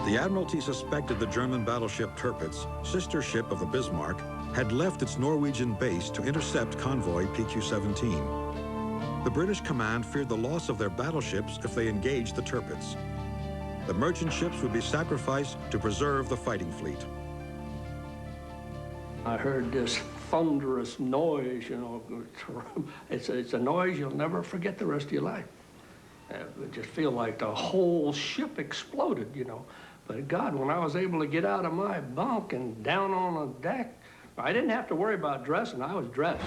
The Admiralty suspected the German battleship Tirpitz, sister ship of the Bismarck, had left its Norwegian base to intercept convoy PQ-17. The British command feared the loss of their battleships if they engaged the Tirpitz. The merchant ships would be sacrificed to preserve the fighting fleet. I heard this thunderous noise, you know. It's a noise you'll never forget the rest of your life. It just feel like the whole ship exploded, you know. But God, when I was able to get out of my bunk and down on the deck, I didn't have to worry about dressing. I was dressed.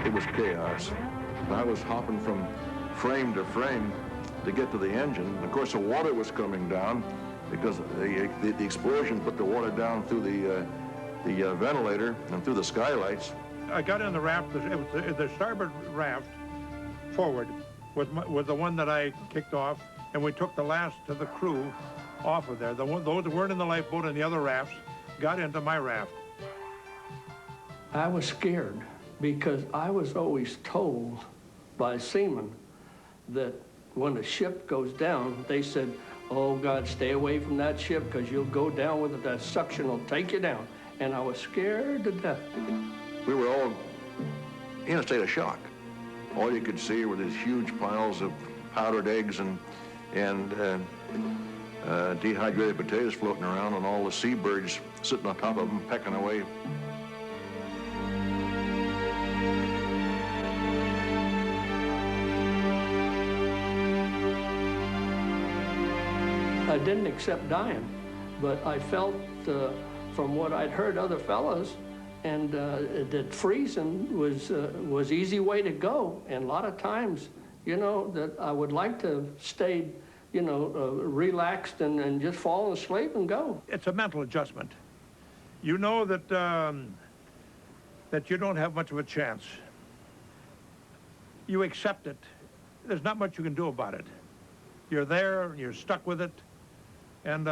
It was chaos. I was hopping from frame to frame to get to the engine. And of course, the water was coming down because the explosion put the water down through the ventilator and through the skylights. I got in the raft. The starboard raft forward was the one that I kicked off, and we took the last of the crew off of there. Those that weren't in the lifeboat and the other rafts got into my raft. I was scared because I was always told by seamen that when a ship goes down, they said, oh God, stay away from that ship because you'll go down with it. That suction will take you down. And I was scared to death. We were all in a state of shock. All you could see were these huge piles of powdered eggs and dehydrated potatoes floating around, and all the seabirds sitting on top of them, pecking away. I didn't accept dying, but I felt from what I'd heard other fellows, and that freezing was easy way to go. And a lot of times, you know, that I would like to stay, you know, relaxed and just fall asleep and go. It's a mental adjustment. You know that that you don't have much of a chance. You accept it. There's not much you can do about it. You're there, you're stuck with it, and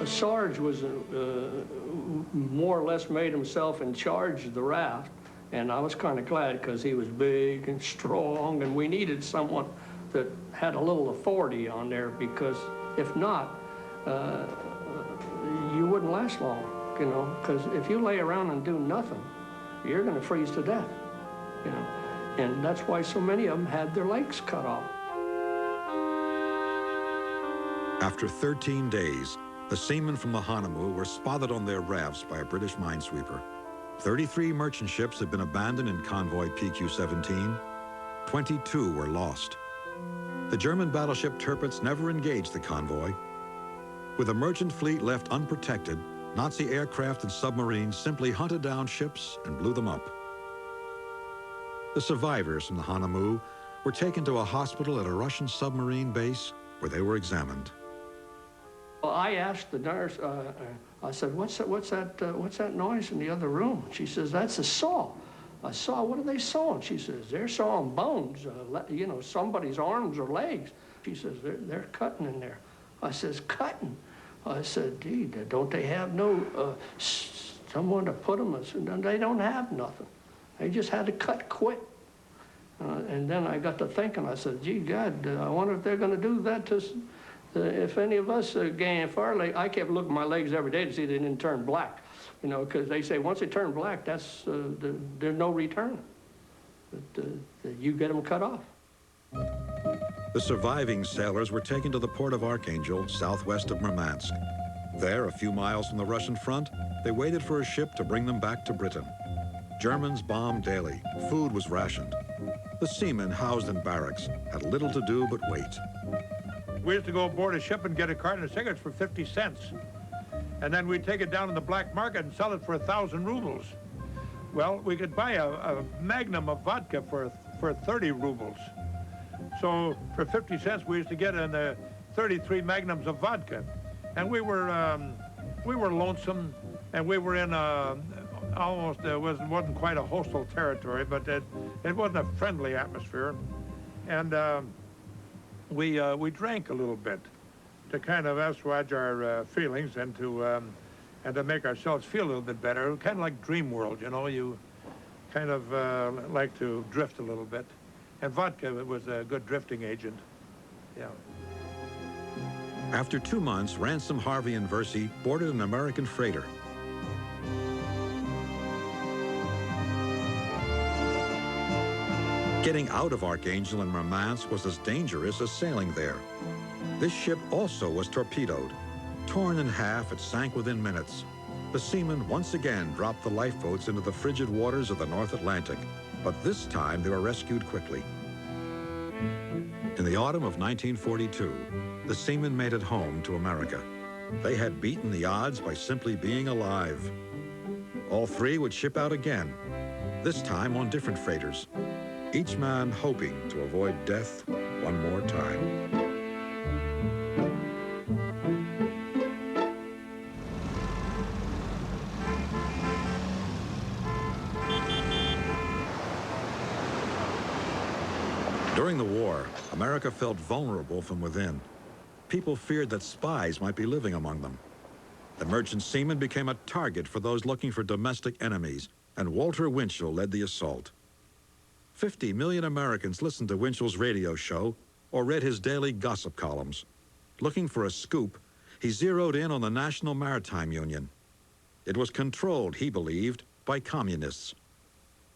Sarge was more or less made himself in charge of the raft, and I was kind of glad because he was big and strong, and we needed someone that had a little authority on there, because if not, you wouldn't last long, you know, because if you lay around and do nothing, you're going to freeze to death, you know, and that's why so many of them had their legs cut off. After 13 days, the seamen from the Hanamu were spotted on their rafts by a British minesweeper. 33 merchant ships had been abandoned in convoy PQ-17. 22 were lost. The German battleship Tirpitz never engaged the convoy. With the merchant fleet left unprotected, Nazi aircraft and submarines simply hunted down ships and blew them up. The survivors from the Hanamu were taken to a hospital at a Russian submarine base where they were examined. Well, I asked the nurse, I said, what's that noise in the other room? She says, that's a saw. A saw, what are they sawing? She says, they're sawing bones, you know, somebody's arms or legs. She says, they're cutting in there. I says, cutting? I said, gee, don't they have no someone to put them? I said, they don't have nothing. They just had to cut quick. And then I got to thinking, I said, gee, God, I wonder if they're going to do that to if any of us if our leg, I kept looking at my legs every day to see they didn't turn black, you know, because they say once they turn black, that's there's no return. But you get them cut off. The surviving sailors were taken to the port of Archangel, southwest of Murmansk. There, a few miles from the Russian front, they waited for a ship to bring them back to Britain. Germans bombed daily. Food was rationed. The seamen housed in barracks had little to do but wait. We used to go aboard a ship and get a carton of cigarettes for 50 cents. And then we'd take it down in the black market and sell it for 1,000 rubles. Well, we could buy a magnum of vodka for 30 rubles. So for 50 cents, we used to get in 33 magnums of vodka. And we were lonesome, and we were in almost, wasn't quite a hostile territory, but it wasn't a friendly atmosphere. And we drank a little bit to kind of assuage our feelings and and to make ourselves feel a little bit better, kind of like dream world, you know, you kind of like to drift a little bit. And vodka was a good drifting agent, yeah. After 2 months, Ransom, Harvey, and Versey boarded an American freighter. Getting out of Archangel and Murmansk was as dangerous as sailing there. This ship also was torpedoed. Torn in half, it sank within minutes. The seamen once again dropped the lifeboats into the frigid waters of the North Atlantic, but this time they were rescued quickly. In the autumn of 1942, the seamen made it home to America. They had beaten the odds by simply being alive. All three would ship out again, this time on different freighters, each man hoping to avoid death one more time. During the war, America felt vulnerable from within. People feared that spies might be living among them. The merchant seaman became a target for those looking for domestic enemies, and Walter Winchell led the assault. 50 million Americans listened to Winchell's radio show or read his daily gossip columns. Looking for a scoop, he zeroed in on the National Maritime Union. It was controlled, he believed, by communists.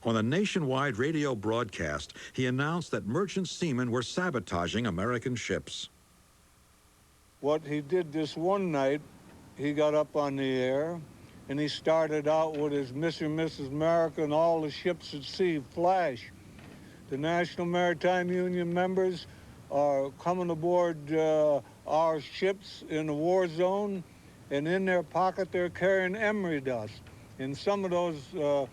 On a nationwide radio broadcast, he announced that merchant seamen were sabotaging American ships. What he did this one night, he got up on the air, and he started out with his Mr. and Mrs. America and all the ships at sea flash. The National Maritime Union members are coming aboard our ships in the war zone, and in their pocket they're carrying emery dust. And some of those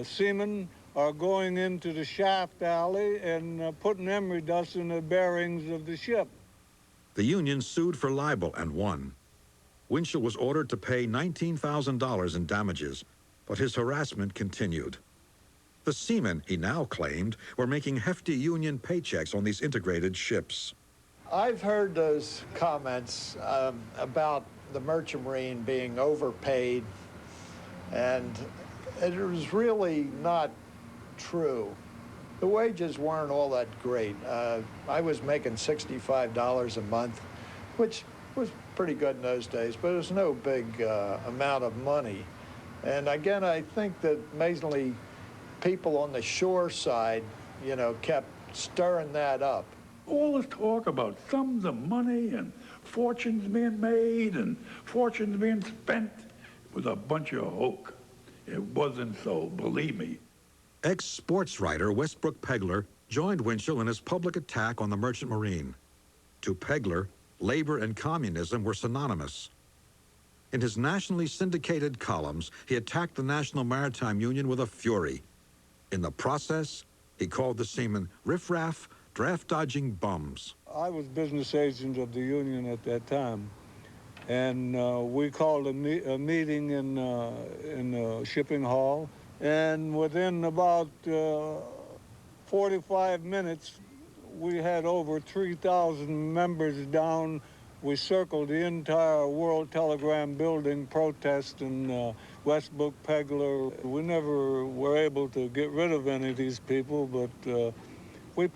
seamen are going into the shaft alley and putting emery dust in the bearings of the ship. The Union sued for libel and won. Winchell was ordered to pay $19,000 in damages, but his harassment continued. The seamen, he now claimed, were making hefty Union paychecks on these integrated ships. I've heard those comments about the Merchant Marine being overpaid, and it was really not true. The wages weren't all that great. I was making $65 a month, which was pretty good in those days, but it was no big amount of money. And again, I think that mainly people on the shore side, you know, kept stirring that up. All this talk about sums of money and fortunes being made and fortunes being spent was a bunch of hoke. It wasn't so, believe me. Ex-sports writer Westbrook Pegler joined Winchell in his public attack on the Merchant Marine. To Pegler, labor and communism were synonymous. In his nationally syndicated columns, he attacked the National Maritime Union with a fury. In the process, he called the seamen riffraff, draft-dodging bums. I was business agent of the union at that time, and we called a meeting in the shipping hall, and within about 45 minutes, we had over 3,000 members down. We circled the entire World Telegram building protesting Westbrook Pegler. We never were able to get rid of any of these people, but we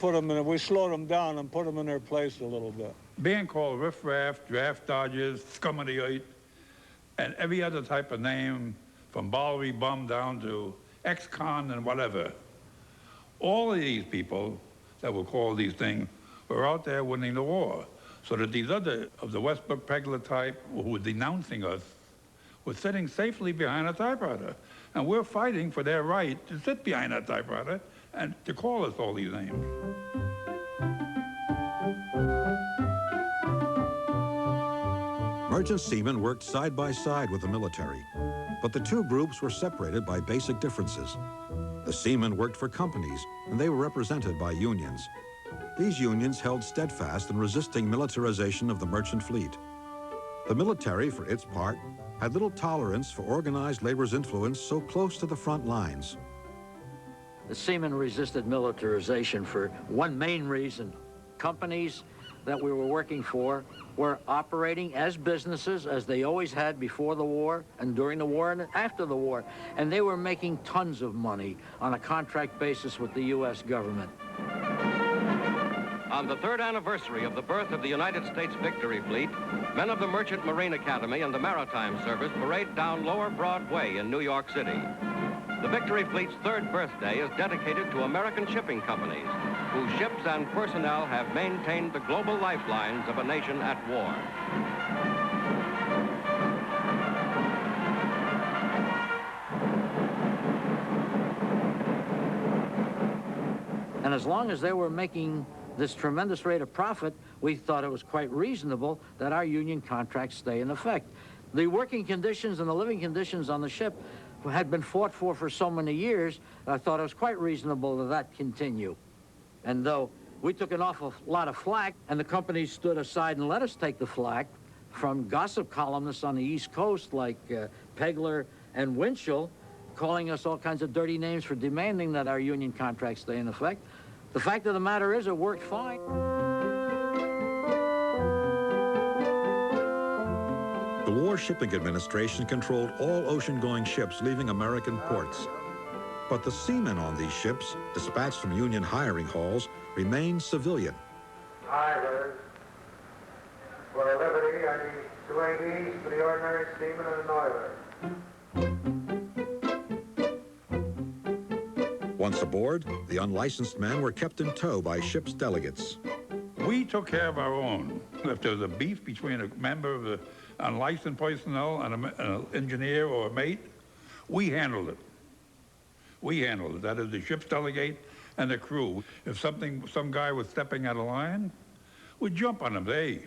slowed them down and put them in their place a little bit. Being called riffraff, draft dodgers, scum of the earth, and every other type of name, from Bowery bum down to ex-con and whatever. All of these people that were called these things were out there winning the war. So that these other of the Westbrook Pegler type who were denouncing us were sitting safely behind a typewriter. And we're fighting for their right to sit behind that typewriter and to call us all these names. Merchant seamen worked side by side with the military, but the two groups were separated by basic differences. The seamen worked for companies, and they were represented by unions. These unions held steadfast in resisting militarization of the merchant fleet. The military, for its part, had little tolerance for organized labor's influence so close to the front lines. The seamen resisted militarization for one main reason. Companies that we were working for were operating as businesses as they always had before the war and during the war and after the war. And they were making tons of money on a contract basis with the U.S. government. On the third anniversary of the birth of the United States Victory Fleet, men of the Merchant Marine Academy and the Maritime Service parade down Lower Broadway in New York City. The Victory Fleet's third birthday is dedicated to American shipping companies, whose ships and personnel have maintained the global lifelines of a nation at war. And as long as they were making this tremendous rate of profit, we thought it was quite reasonable that our union contracts stay in effect. The working conditions and the living conditions on the ship had been fought for so many years. I thought it was quite reasonable that that continue. And though we took an awful lot of flack, and the companies stood aside and let us take the flack from gossip columnists on the East Coast like Pegler and Winchell, calling us all kinds of dirty names for demanding that our union contracts stay in effect. The fact of the matter is it worked fine. The War Shipping Administration controlled all ocean-going ships leaving American ports. But the seamen on these ships, dispatched from Union hiring halls, remained civilian. Oilers, for liberty, I need 2 ABs for the ordinary seaman and an oiler. Once aboard, the unlicensed men were kept in tow by ship's delegates. We took care of our own. If there was a beef between a member of the unlicensed personnel and an engineer or a mate, we handled it. We handled it. That is the ship's delegate and the crew. If some guy was stepping out of line, we'd jump on him. Hey,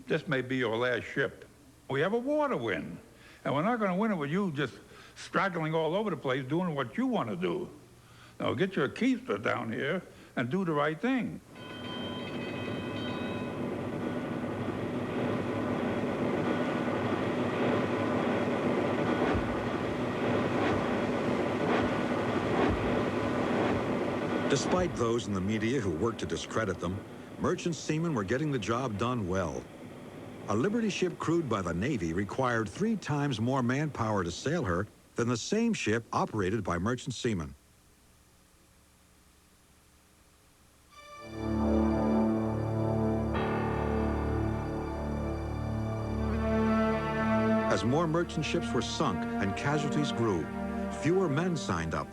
this may be your last ship. We have a war to win, and we're not going to win it with you just straggling all over the place doing what you want to do. Now get your keister down here and do the right thing. Despite those in the media who worked to discredit them, merchant seamen were getting the job done well. A Liberty ship crewed by the Navy required 3 times more manpower to sail her than the same ship operated by merchant seamen. As more merchant ships were sunk and casualties grew, fewer men signed up.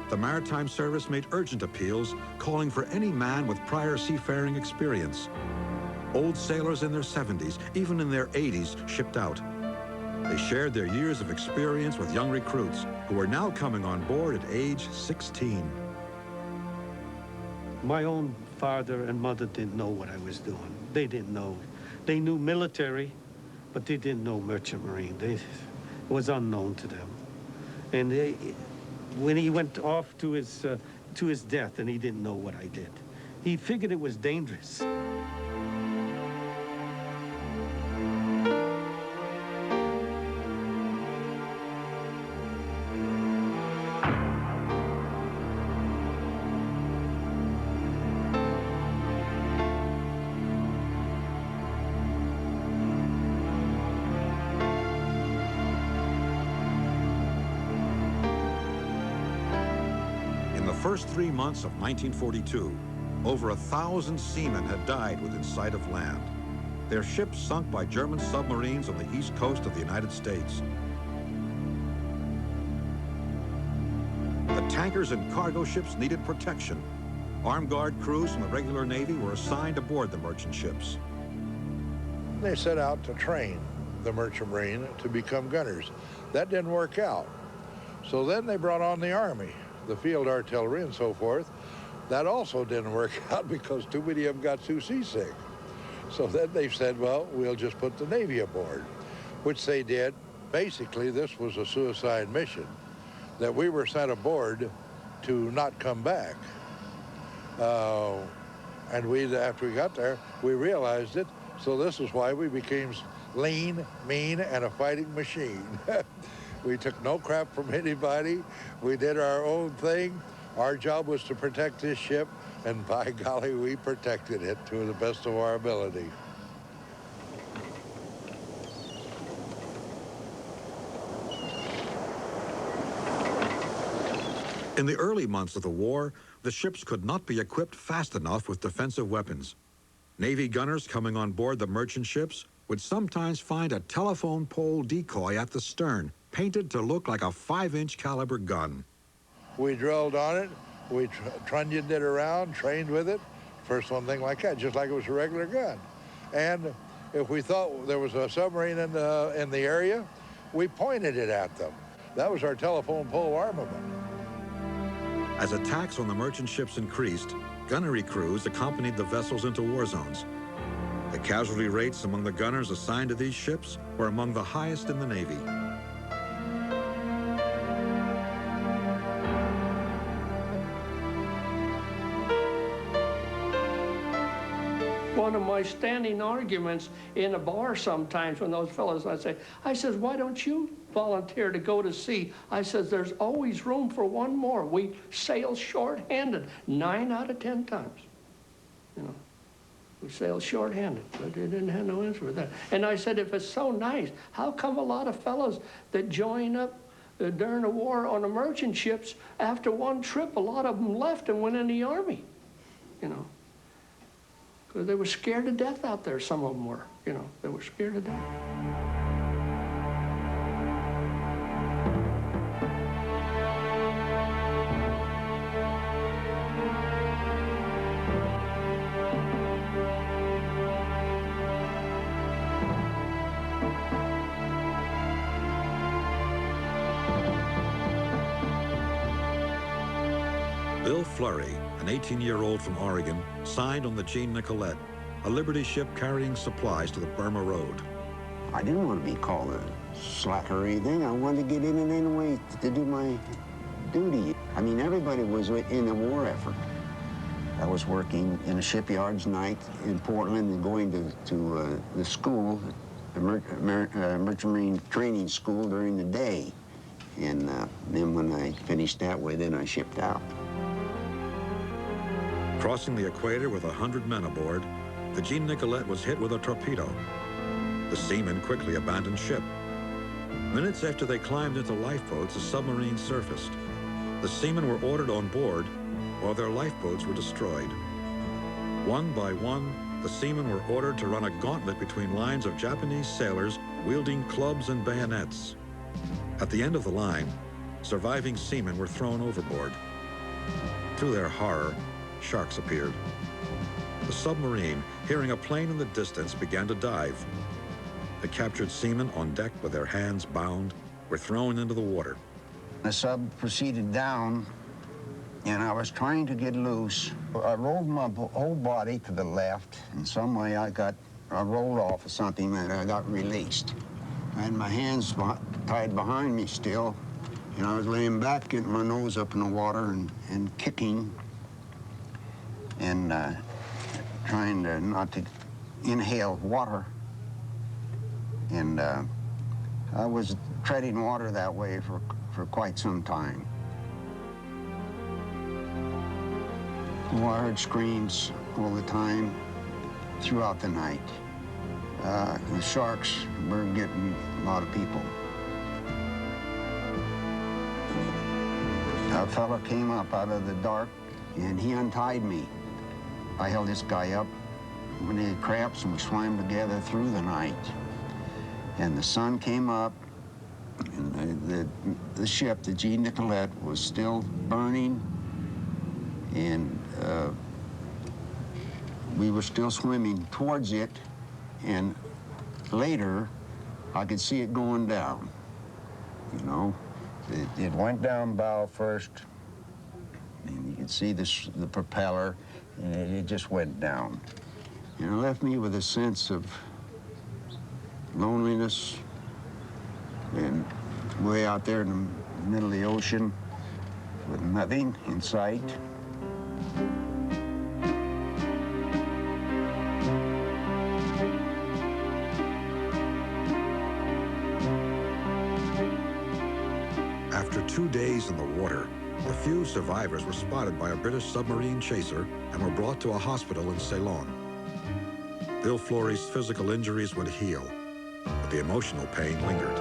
The Maritime Service made urgent appeals calling for any man with prior seafaring experience. Old sailors in their 70s, even in their 80s, shipped out. They shared their years of experience with young recruits who were now coming on board at age 16. My own father and mother didn't know what I was doing. They didn't know. They knew military, but they didn't know merchant marine. It was unknown to them. And when he went off to his death, and he didn't know what I did, he figured it was dangerous. The first 3 months of 1942, over 1,000 seamen had died within sight of land. Their ships sunk by German submarines on the east coast of the United States. The tankers and cargo ships needed protection. Armed guard crews from the regular Navy were assigned aboard the merchant ships. They set out to train the merchant marine to become gunners. That didn't work out. So then they brought on the Army, the field artillery and so forth. That also didn't work out because too many of them got too seasick. So then they said, well, we'll just put the Navy aboard, which they did. Basically, this was a suicide mission, that we were sent aboard to not come back. And after we got there, we realized it. So this is why we became lean, mean, and a fighting machine. We took no crap from anybody. We did our own thing. Our job was to protect this ship and by golly, we protected it to the best of our ability. In the early months of the war, the ships could not be equipped fast enough with defensive weapons. Navy gunners coming on board the merchant ships would sometimes find a telephone pole decoy at the stern, painted to look like a 5-inch caliber gun. We drilled on it, we truncheoned it around, trained with it, first one thing like that, just like it was a regular gun. And if we thought there was a submarine in the area, we pointed it at them. That was our telephone pole armament. As attacks on the merchant ships increased, gunnery crews accompanied the vessels into war zones. The casualty rates among the gunners assigned to these ships were among the highest in the Navy. One of my standing arguments in a bar sometimes when those fellows, I says, why don't you volunteer to go to sea? I says, there's always room for one more. We sail short-handed 9 out of 10 times. You know, we sail short-handed, but they didn't have no answer for that. And I said, if it's so nice, how come a lot of fellows that join up during the war on the merchant ships, after one trip, a lot of them left and went in the Army, you know? Because they were scared to death out there, some of them were, you know, they were scared to death. Bill Flurry, an 18-year-old from Oregon, signed on the Jean Nicolette, a Liberty ship carrying supplies to the Burma Road. I didn't want to be called a slacker or anything. I wanted to get in it anyway to do my duty. I mean, everybody was in a war effort. I was working in a shipyard's night in Portland and going to the school, the Merchant Marine Training School during the day. And then when I finished that way, then I shipped out. Crossing the equator with 100 men aboard, the Jean Nicolette was hit with a torpedo. The seamen quickly abandoned ship. Minutes after they climbed into lifeboats, a submarine surfaced. The seamen were ordered on board, while their lifeboats were destroyed. One by one, the seamen were ordered to run a gauntlet between lines of Japanese sailors wielding clubs and bayonets. At the end of the line, surviving seamen were thrown overboard. To their horror, sharks appeared. The submarine, hearing a plane in the distance, began to dive. The captured seamen on deck with their hands bound were thrown into the water. The sub proceeded down, and I was trying to get loose. I rolled my whole body to the left. In some way, I rolled off of something and I got released. I had my hands tied behind me still, and I was laying back, getting my nose up in the water and kicking and trying not to inhale water. And I was treading water that way for quite some time. Well, I heard screams all the time throughout the night. The sharks were getting a lot of people. A fella came up out of the dark, and he untied me. I held this guy up when he had cramps, and we swam together through the night. And the sun came up, and the ship, the Jean Nicolette, was still burning, and we were still swimming towards it, and later, I could see it going down, you know. It went down bow first, and you could see the propeller, and it just went down. And it left me with a sense of loneliness, and way out there in the middle of the ocean with nothing in sight. After 2 days in the water, A few survivors were spotted by a British submarine chaser and were brought to a hospital in Ceylon. Bill Flory's physical injuries would heal, but the emotional pain lingered.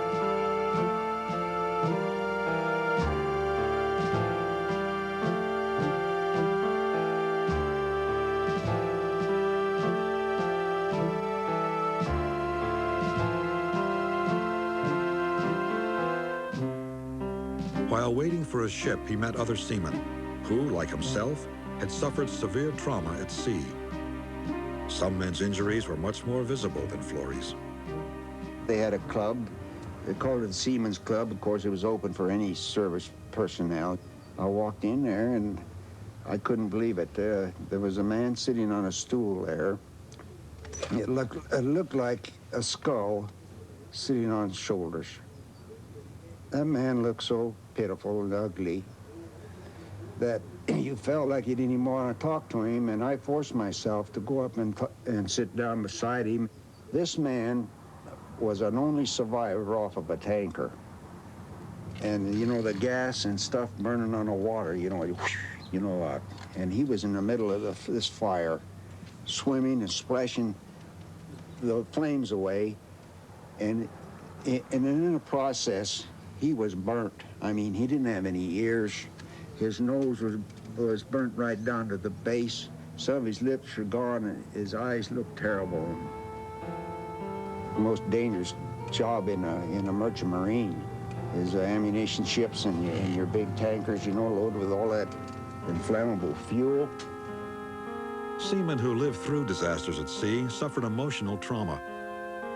While waiting for his ship, he met other seamen who, like himself, had suffered severe trauma at sea. Some men's injuries were much more visible than Flory's. They had a club. They called it the Seamen's Club. Of course, it was open for any service personnel. I walked in there, and I couldn't believe it. There was a man sitting on a stool there. It looked like a skull sitting on his shoulders. That man looked so pitiful and ugly that you felt like you didn't even want to talk to him, and I forced myself to go up and sit down beside him. This man was an only survivor off of a tanker. And, you know, the gas and stuff burning on the water, and he was in the middle of this fire, swimming and splashing the flames away, and in the process, he was burnt. I mean, he didn't have any ears. His nose was burnt right down to the base. Some of his lips were gone, and his eyes looked terrible. The most dangerous job in a merchant marine is ammunition ships and your big tankers, loaded with all that inflammable fuel. Seamen who lived through disasters at sea suffered emotional trauma.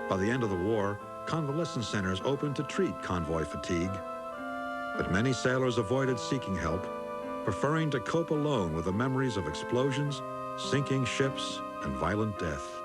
By the end of the war, convalescent centers opened to treat convoy fatigue. But many sailors avoided seeking help, preferring to cope alone with the memories of explosions, sinking ships, and violent death.